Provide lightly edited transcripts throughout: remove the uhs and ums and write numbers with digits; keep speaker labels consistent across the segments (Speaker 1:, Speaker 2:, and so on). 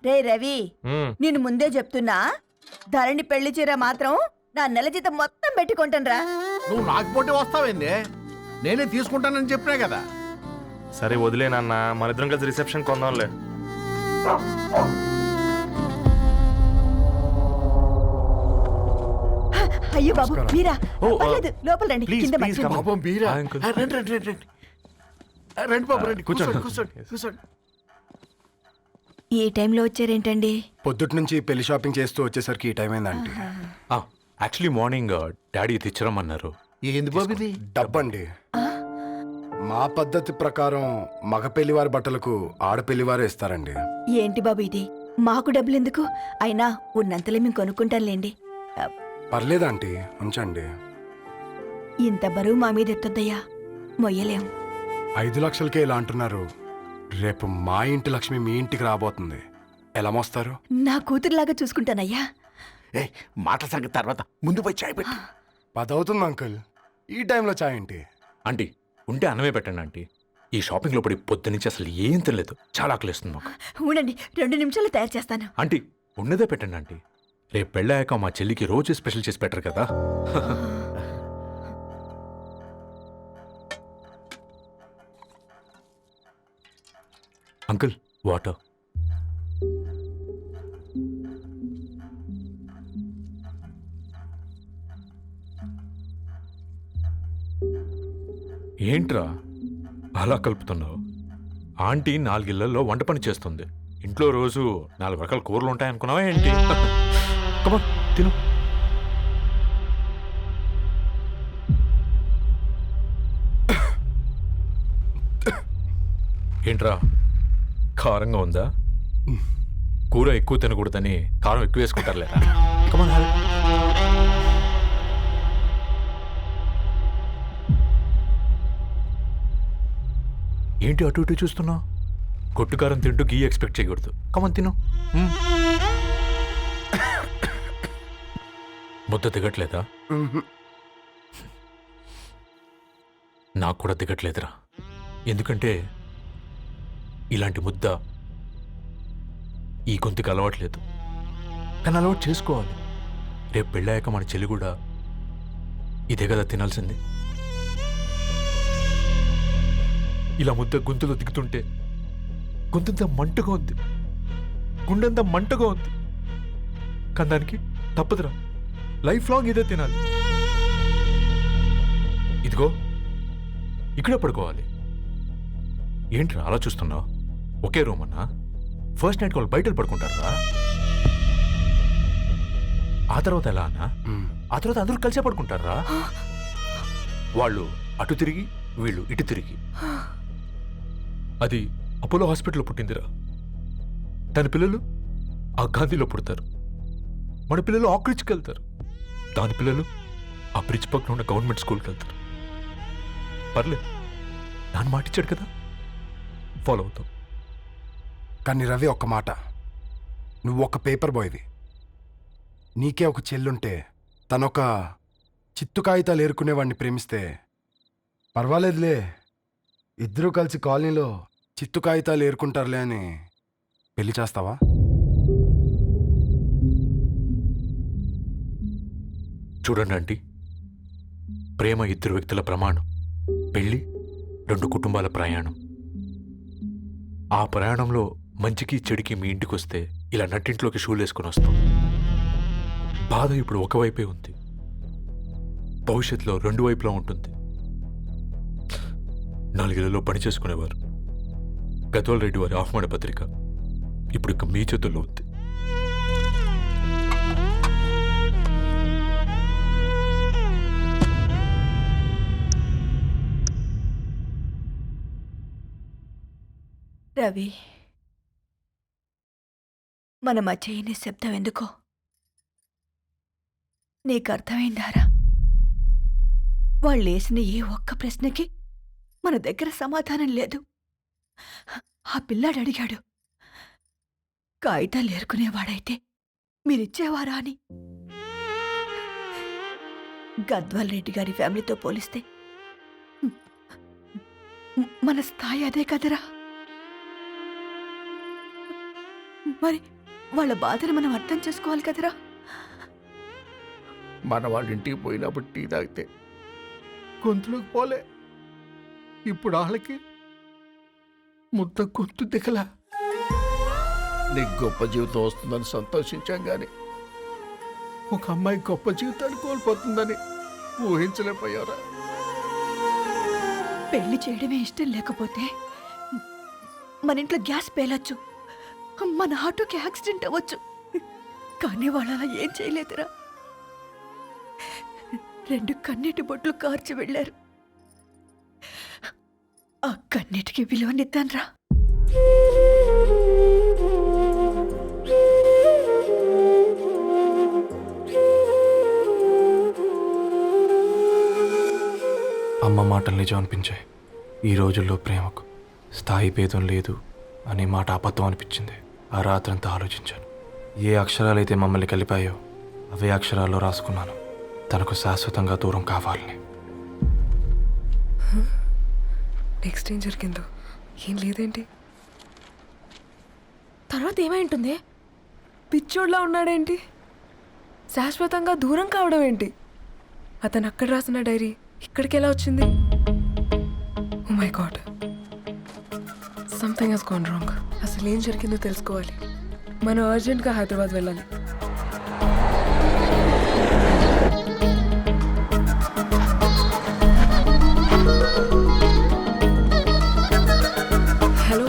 Speaker 1: రే రవి, నేను ముందే చెప్తున్నా, ధరణి పెళ్లి చీర మాత్రం నా నెల జీతం మొత్తం పెట్టుకుంటానురా.
Speaker 2: నువ్వు నాకు పోటీ వస్తావేంది? నేనే తీసుకుంటానని చెప్పినా కదా.
Speaker 3: సరే వదిలేనన్నా, మన ఇద్దరం కలిసి రిసెప్షన్ కొందాంలే.
Speaker 1: అయ్యో బాబు మీరా? పర్లేదు, లోపల రండి. కింద మంచం ఉంది.
Speaker 2: పాపం బీరా. రండి రండి రండి రండి. రండి బాబు రండి. కూర్చోండి కూర్చోండి కూర్చోండి.
Speaker 1: ఈ టైంలో వచ్చారేంటండి?
Speaker 4: పొద్దుటి నుంచి పెళ్లి షాపింగ్ చేస్తూ వచ్చేసరికి ఈ టైం అయిందండి.
Speaker 5: యాక్చువల్లీ మార్నింగ్ డాడీ తెచ్చరమన్నారు.
Speaker 2: ఏంది బాబు ఇది?
Speaker 4: డబ్బండి. మా పద్ధతి ప్రకారం మగ పెళ్లివారి బట్టలకు ఆడపెళ్లివారే ఇస్తారండి.
Speaker 1: ఏంటి బాబు ఇది? మాకు డబ్బులు ఎందుకు? అయినా ఉన్నంతలే మేము కొనుక్కుంటాంలేండి.
Speaker 4: పర్లేదు ఆంటీ, ఉంచండి.
Speaker 1: ఇంత బరువు మా మీద ఎత్తొద్దయ్యా, మొయ్యలేం.
Speaker 4: 5 లక్షలకే ఇలా అంటున్నారు. రేపు మా ఇంటి లక్ష్మి మీ ఇంటికి రాబోతుంది. ఎలా మోస్తారు?
Speaker 1: నా కూతురులాగా చూసుకుంటానయ్యా.
Speaker 2: ఏ మాట సంగతి తర్వాత, ముందు పోయి చాయ్ పెట్టి.
Speaker 4: 10 అవుతుంది అంకుల్, ఈ టైంలో చాయ్ ఏంటి?
Speaker 5: ఆంటీ ఉంటే అన్నమే పెట్టండి ఆంటీ. ఈ షాపింగ్లో పడి పొద్దు నుంచి అసలు ఏం తినలేదు, చాలా ఆకలిస్తుంది మాకు.
Speaker 1: ఉండండి, 2 నిమిషాలు తయారు చేస్తాను.
Speaker 5: ఆంటీ ఉన్నదే పెట్టండి ఆంటీ. రేపు పెళ్ళాక మా చెల్లికి రోజు స్పెషల్ చేసి పెట్టరు కదా. Uncle water. ఏంట్రా అలా కలుపుతున్నావు? ఆంటీ 4 ఇళ్లలో వంట పని చేస్తుంది. ఇంట్లో రోజు 4 రకాల కూరలు ఉంటాయనుకున్నావా ఏంటి? కమా తిను. ఏంట్రా కారంగా ఉందా? కూర ఎక్కువ తినకూడదని కారం ఎక్కువ వేసుకుంటారులేరా. కమా. ఏంటి అటు ఇటు చూస్తున్నావు? కొట్టుకారం తింటూ గీ ఎక్స్పెక్ట్ చేయకూడదు. కమన్ తిను. ముద్ద దిగట్లేదా? నాకు కూడా దిగట్లేదురా. ఎందుకంటే ఇలాంటి ముద్ద ఈ గొంతుకి అలవాట్లేదు. కానీ అలవాటు చేసుకోవాలి. రేపు పెళ్ళాక మన చెల్లి కూడా ఇదే కదా తినాల్సింది. ఇలా ముద్ద గొంతులో దిగుతుంటే గొంతంతా మంటగా ఉంది, గుండెంతా మంటగా ఉంది. కానీ దానికి తప్పదురా, లైఫ్ లాంగ్ ఇదే తినాలి. ఇదిగో ఇక్కడే పడుకోవాలి. ఏంట్రా అలా చూస్తున్నావు? ఒకే రూమ్ అన్నా? ఫస్ట్ నైట్ వాళ్ళు బయటలు పడుకుంటారా? ఆ తర్వాత ఎలా అన్నా? ఆ తర్వాత అందరూ కలిసే పడుకుంటారా? వాళ్ళు అటు తిరిగి వీళ్ళు ఇటు తిరిగి. అది అపోలో హాస్పిటల్లో పుట్టిందిరా. దాని పిల్లలు ఆ గాంధీలో పుడతారు. మన పిల్లలు ఆక్రిచ్కి వెళ్తారు. దాని పిల్లలు ఆ బ్రిడ్జ్ పక్కన ఉన్న గవర్నమెంట్ స్కూల్కి వెళ్తారు. పర్లేదు, దాన్ని మాటిచ్చాడు కదా, ఫాలో అవుతాం.
Speaker 4: కానీ రవి, ఒక్క మాట, నువ్వు ఒక పేపర్ బాయ్వి. నీకే ఒక చెల్లుంటే తనొక చిత్తు కాగితాలు ఏరుకునేవాడిని ప్రేమిస్తే పర్వాలేదులే, ఇద్దరూ కలిసి కాలనీలో చిత్తు కాగితాలు ఏరుకుంటారులే అని పెళ్లి చేస్తావా?
Speaker 5: చూడండి ఆంటీ, ప్రేమ 2 వ్యక్తుల ప్రమాణం, పెళ్ళి 2 కుటుంబాల ప్రయాణం. ఆ ప్రయాణంలో మంచికి చెడుకి మీ ఇంటికి వస్తే ఇలా నట్టింట్లోకి షూలు వేసుకొని వస్తాం. బాధ ఇప్పుడు ఒకవైపే ఉంది, భవిష్యత్తులో 2 వైపులా ఉంటుంది. 4 ఇళ్లలో పని చేసుకునేవారు. గద్వాల్ రెడ్డి వారి ఆహ్వాన పత్రిక ఇప్పుడు ఇక మీ చేతుల్లో ఉంది.
Speaker 1: రవి, మన మధ్య ఈ నిశ్శబ్దం ఎందుకో నీకు అర్థమైందారా? వాళ్ళు వేసిన ఏ ఒక్క ప్రశ్నకి మన దగ్గర సమాధానం లేదు. ఆ పిల్లాడు అడిగాడు, కాగితాలు ఏరుకునేవాడైతే మీరిచ్చేవారా అని. గద్వాల్ రెడ్డి గారి ఫ్యామిలీతో పోలిస్తే మన స్థాయి అదే కదరా. మరి వాళ్ళ బాధను మనం అర్థం చేసుకోవాలి కదరా.
Speaker 2: మన వాళ్ళ ఇంటికి పోయినప్పుడు టీ తాగితే గొంతులోకి పోలే, ఇప్పుడు వాళ్ళకి ముద్ద గొంతు దిగలా. నీకు గొప్ప జీవితం వస్తుందని సంతోషించాం కానీ ఒక అమ్మాయి గొప్ప జీవితాన్ని కోల్పోతుందని ఊహించలేకపోయారా?
Speaker 1: పెళ్లి చేయడమే ఇష్టం లేకపోతే మన ఇంట్లో గ్యాస్ పేలొచ్చు, మన ఆటోకి యాక్సిడెంట్ అవ్వచ్చు, కానీ వాళ్ళు అలా ఏం చేయలేదురా. 2 కన్నీటి బొట్లు కార్చి వెళ్ళారు. ఆ కన్నీటికి విలువనిద్దాన్రా.
Speaker 3: అమ్మ మాటలు నిజం అనిపించాయి. ఈ రోజుల్లో ప్రేమకు స్థాయి భేదం లేదు అనే మాట అబద్ధం అనిపించింది. ఆ రాత్రంతా ఆలోచించాను. ఏ అక్షరాలైతే మమ్మల్ని కలిపాయో అవే అక్షరాల్లో రాసుకున్నాను, తనకు శాశ్వతంగా దూరం కావాలని.
Speaker 6: నెక్స్ట్ ఏం జరిగిందో ఏం లేదేంటి? తర్వాత ఏమై ఉంటుంది? పిచ్చోడ్లా ఉన్నాడేంటి? శాశ్వతంగా దూరం కావడం ఏంటి? అతను అక్కడ రాసిన డైరీ ఇక్కడికి ఎలా వచ్చింది? Oh my god, something has gone wrong. అసలు ఏం జరిగిందో తెలుసుకోవాలి. మనం అర్జెంట్గా హైదరాబాద్ వెళ్ళాలి. హలో,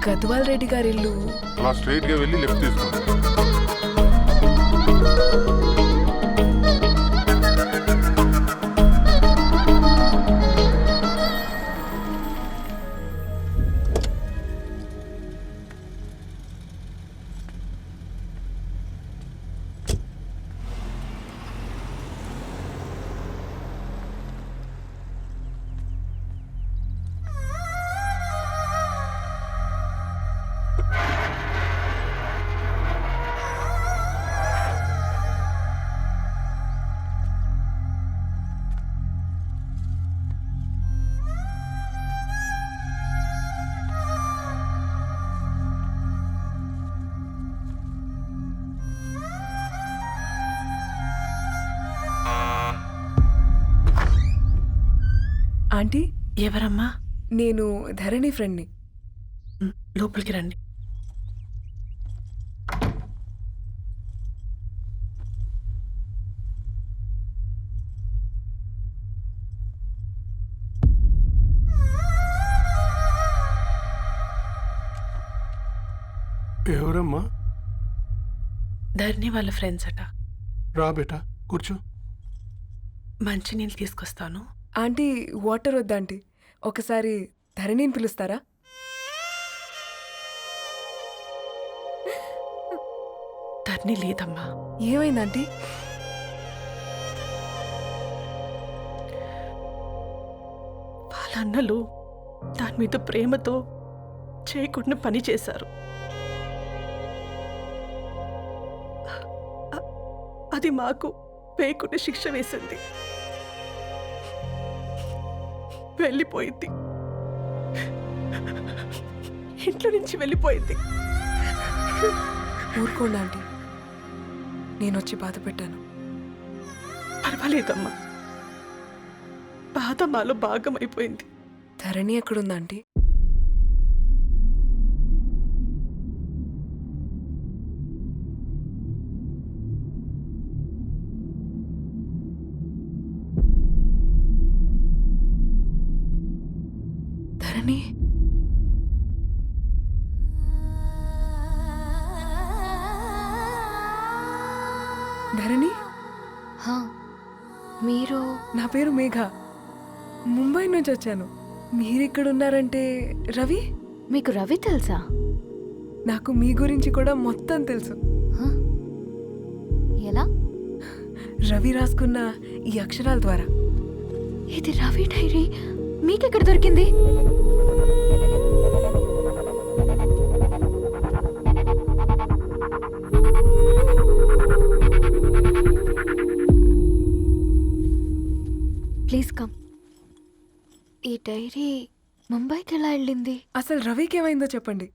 Speaker 6: గద్వాల్ రెడ్డి గారి ఇల్లు.
Speaker 7: అలా స్ట్రైట్ గా వెళ్ళి లెఫ్ట్ తీసుకోండి.
Speaker 6: ఆంటీ,
Speaker 8: ఎవరమ్మా?
Speaker 6: నేను ధరణి ఫ్రెండ్ని.
Speaker 8: లోపలికి రండి.
Speaker 2: ఎవరమ్మా?
Speaker 8: ధరణి వాళ్ళ ఫ్రెండ్స్ అట.
Speaker 2: రా బేటా, కూర్చో.
Speaker 8: మంచినీళ్ళు తీసుకొస్తాను.
Speaker 6: ఆంటీ, వాటర్ వద్దా ఆంటీ? ఒకసారి ధరణిని పిలుస్తారా?
Speaker 8: ధరణి లేదమ్మా.
Speaker 6: ఏమైంది ఆంటీ?
Speaker 8: వాళ్ళ అన్నలు దాని మీద ప్రేమతో చేయకుండా పని చేశారు. అది మాకు పేకున్న శిక్ష వేసింది. వెళ్ళిపోయింది, ఇంట్లో నుంచి వెళ్ళిపోయింది.
Speaker 6: ఊరుకోండి ఆంటీ, నేను వచ్చి బాధ పెట్టాను.
Speaker 8: పర్వాలేదమ్మా, బాధ మాలో భాగం అయిపోయింది.
Speaker 6: ధరణి ఎక్కడుందా ఆంటీ? ధరణి, ధరణి,
Speaker 9: మీరు?
Speaker 6: నా పేరు మేఘ, ముంబై నుంచి వచ్చాను. మీరిక్కడ ఉన్నారంటే రవి?
Speaker 9: మీకు రవి తెలుసా?
Speaker 6: నాకు మీ గురించి కూడా మొత్తం తెలుసు.
Speaker 9: ఎలా?
Speaker 6: రవి రాసుకున్న ఈ అక్షరాల ద్వారా.
Speaker 9: ఇది రవి డైరీ మీకెక్కడ దొరికింది? Please come. ఈ డైరీ ముంబైకి ఎలా వెళ్ళింది?
Speaker 6: అసలు రవికి ఏమైందో చెప్పండి.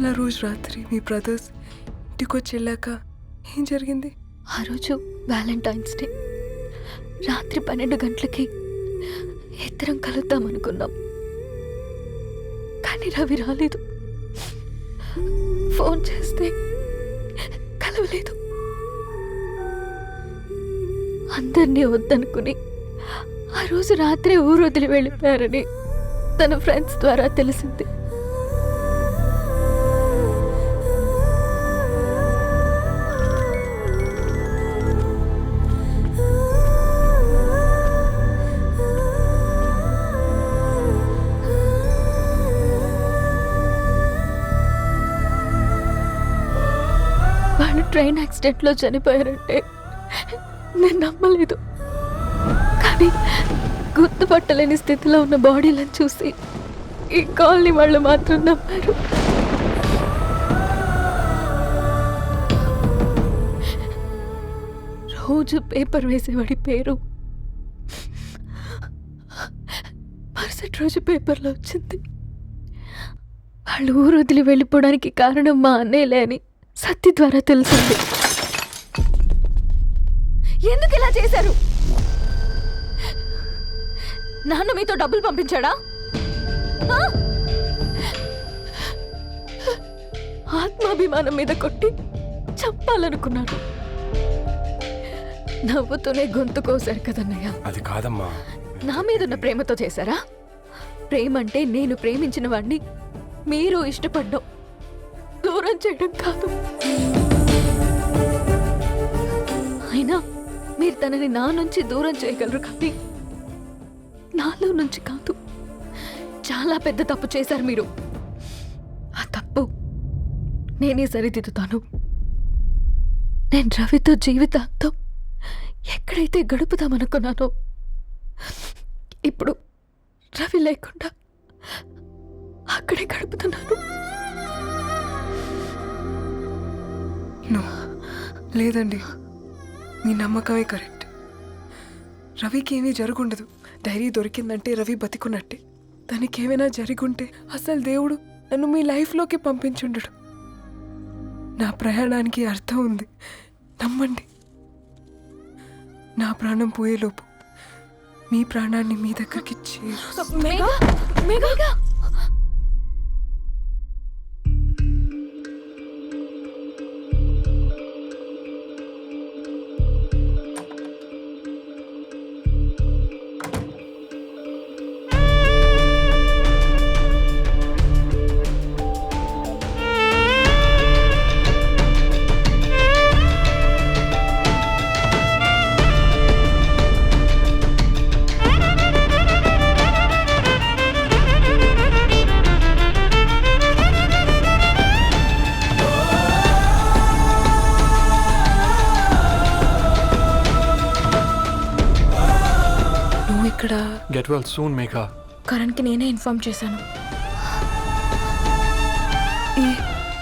Speaker 6: అసలు ఆ రోజు రాత్రి మీ బ్రదర్స్ ఇంటికి వచ్చి వెళ్ళాక ఏం జరిగింది?
Speaker 9: ఆ రోజు వ్యాలంటైన్స్ డే రాత్రి 12 గంటలకి ఇద్దరం కలుద్దాం అనుకున్నాం. కానీ రవి రాలేదు. ఫోన్ చేస్తే కలవలేదు. అందరినీ వద్దనుకుని ఆ రోజు రాత్రి ఊరు వదిలి వెళ్ళిపోయారని తన ఫ్రెండ్స్ ద్వారా తెలిసింది. వాళ్ళు ట్రైన్ యాక్సిడెంట్లో చనిపోయారంటే నేను నమ్మలేదు. కానీ గుర్తుపట్టలేని స్థితిలో ఉన్న బాడీలను చూసి ఈ కాలనీ వాళ్ళు మాత్రం నమ్మారు. రోజు పేపర్ వేసేవాడి పేరు మరుసటి రోజు పేపర్లో వచ్చింది. వాళ్ళు ఊరు వదిలి వెళ్ళిపోవడానికి కారణం మా అన్నయ్యలే అని సత్తి ద్వారా తెలిసింది. ఎందుకు ఇలా చేశారు? నాన్న మీతో డబ్బులు పంపించాడా? ఆ? ఆత్మాభిమానం మీద కొట్టి చంపాలనుకున్నారు. నవ్వుతూనే గొంతు కోసారు కదన్నయ్య.
Speaker 4: అది కాదమ్మా.
Speaker 9: నా మీదున్న ప్రేమతో చేశారా? ప్రేమంటే నేను ప్రేమించిన వాడిని మీరు ఇష్టపడ్డం, దూరం చేయడం కాదు. అయినా మీరు తనని నా నుంచి దూరం చేయగలరు కానీ నాలో నుంచి కాదు. చాలా పెద్ద తప్పు చేశారు మీరు. ఆ తప్పు నేనే సరిదిద్దుతాను. నేను రవితో జీవితాంతం ఎక్కడైతే గడుపుదామనుకున్నానో ఇప్పుడు రవి లేకుండా అక్కడే గడుపుతున్నాను.
Speaker 6: లేదండి, మీ నమ్మకమే కరెక్ట్. రవికి ఏమీ జరుగుండదు. డైరీ దొరికిందంటే రవి బతికున్నట్టే. తనకి ఏమైనా జరుగుంటే అసలు దేవుడు నన్ను మీ లైఫ్లోకి పంపించుండడు. నా ప్రయాణానికి అర్థం ఉంది, నమ్మండి. నా ప్రాణం పోయేలోపు మీ ప్రాణాన్ని మీ దగ్గరికి ఇక్కడ
Speaker 3: గెట్ వెల్ సూన్ మేఘా.
Speaker 6: కరణ్కి నేనే ఇన్ఫార్మ్ చేశాను.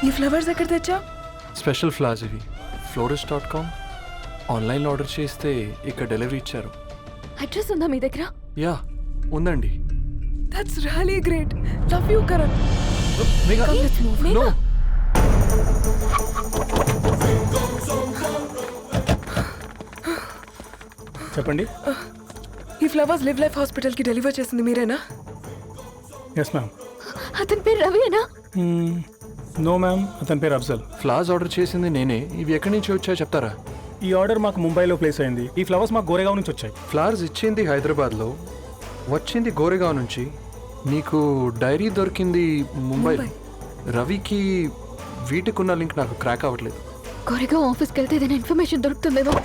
Speaker 6: ఈ ఫ్లవర్స్ ఎక్కడ తెచ్చా?
Speaker 3: స్పెషల్ ఫ్లవర్స్ ఇవి. florist.com ఆన్లైన్లో ఆర్డర్ చేస్తే ఇక్కడ డెలివరీ ఇచ్చారు.
Speaker 9: అడ్రస్ ఉందా మీ దగ్గర?
Speaker 3: యా ఉందండి.
Speaker 6: That's really great. Love you Karan.
Speaker 3: Megha no.
Speaker 10: చెప్పండి.
Speaker 6: ఈ ఫ్లవర్స్ లివ్ లైఫ్ హాస్పిటల్కి డెలివర్ చేసింది మీరేనా?
Speaker 10: Yes ma'am.
Speaker 9: అతని పేరు రవియేనా?
Speaker 10: నో మ్యామ్, అతని పేరు అఫ్జల్.
Speaker 3: ఫ్లవర్స్ ఆర్డర్ చేసింది నేనే. ఇవి ఎక్కడి నుంచి వచ్చాయో చెప్తారా?
Speaker 10: ఈ ఆర్డర్ మాకు ముంబైలో ప్లేస్ అయింది. ఈ ఫ్లవర్స్ మాకు గోరేగావ్ నుంచి వచ్చాయి.
Speaker 3: ఫ్లవర్స్ ఇచ్చింది హైదరాబాద్లో, వచ్చింది గోరేగావ్ నుంచి. నీకు డైరీ దొరికింది ముంబైలో. రవికి వీటికున్న లింక్ నాకు క్రాక్ అవ్వట్లేదు.
Speaker 9: గోరేగావ్ ఆఫీస్కి వెళ్తే ఏదైనా ఇన్ఫర్మేషన్ దొరుకుతుందేమో.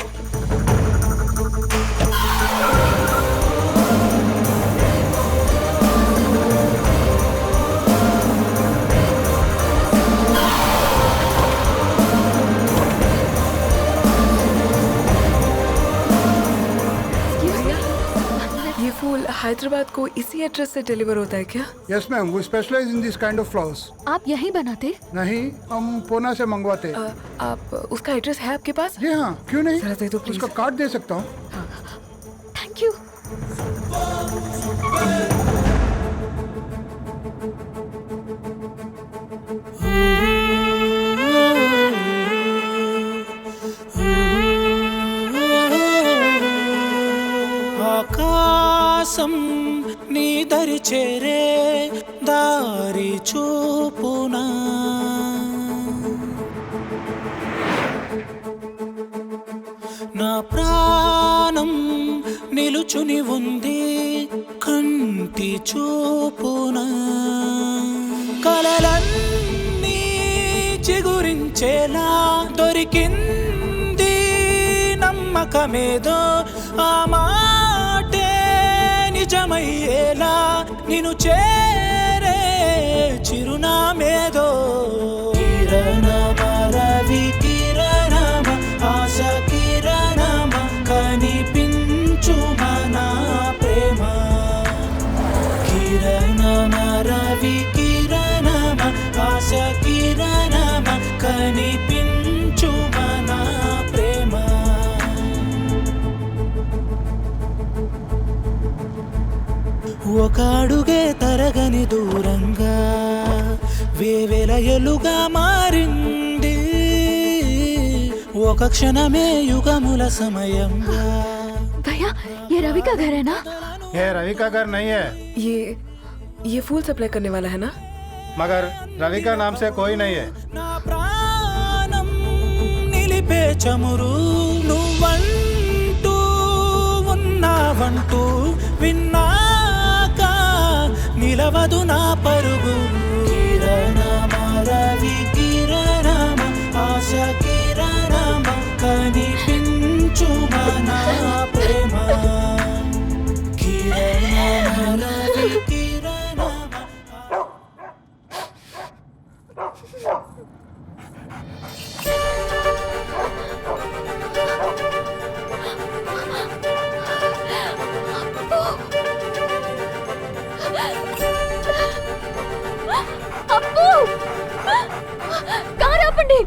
Speaker 6: हैदराबाद को इसी एड्रेस से डिलीवर होता है क्या?
Speaker 11: यस मैम, वो specialize in this kind of flowers.
Speaker 9: आप यहीं बनाते?
Speaker 11: नहीं, हम पूना से मंगवाते.
Speaker 6: आप उसका एड्रेस है आपके पास?
Speaker 11: जी हाँ, क्यों नहीं.
Speaker 6: जरा दे दो प्लीज.
Speaker 11: उसका कार्ड दे सकता हूँ.
Speaker 9: Thank you.
Speaker 6: Oh
Speaker 12: చూపునా నా ప్రాణం నిలుచుని ఉంది కంటి చూపునా కలలన్నీ చిగురించేలా దొరికింది నమ్మకమేదో ఆ మాటే నిజమయ్యేలా నిన్ను చేరే చిరునామేదో కిరణమ రవి కిరణమ ఆశ కిరణమ కనిపించు మన ప్రేమ కిరణమ రవి కిరణమ ఆశ కిరణమ కనిపించు మన ప్రేమ ఒక అడుగే తరగని దూరంగా వేవేల ఎలుగా మారింది ఒక క్షణమే యుగముల సమయంగా
Speaker 9: भैया ये रवि का घर है ना?
Speaker 11: ये रवि का घर नहीं है,
Speaker 6: ये फूल सप्लाई करने वाला है ना?
Speaker 11: मगर रवि का नाम से कोई नहीं है।
Speaker 12: నా ప్రాణం నిలిపే చమురు నువ్వంటూ ఉన్నావంటూ విన్నాక నిలవదు నా పరుగు కిరణమ రవి కిరణమ ఆశ కిరణమ కనిపించు మన ప్రేమ కిరణమ రవి కిరణమ
Speaker 9: అప్పు కారు ఆపండి.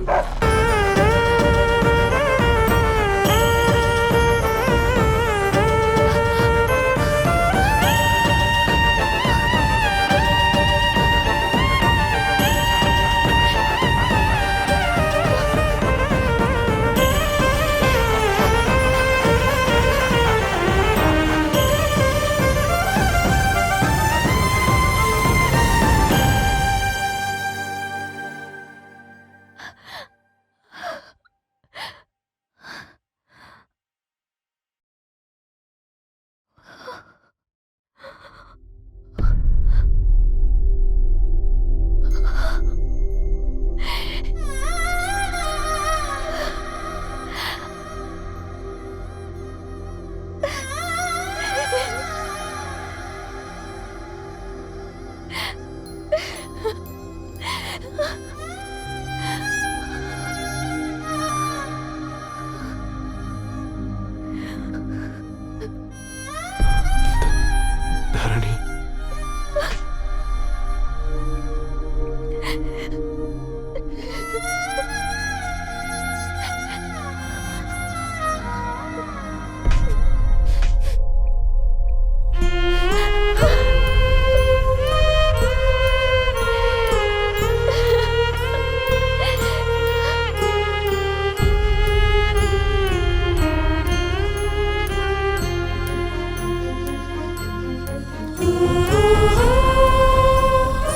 Speaker 3: ధరణి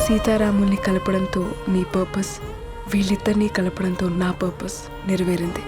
Speaker 6: సీతారాముల్ని కలపడంతో నీ పర్పస్, వీళ్ళిద్దరినీ కలపడంతో నా పర్పస్ నెరవేరింది.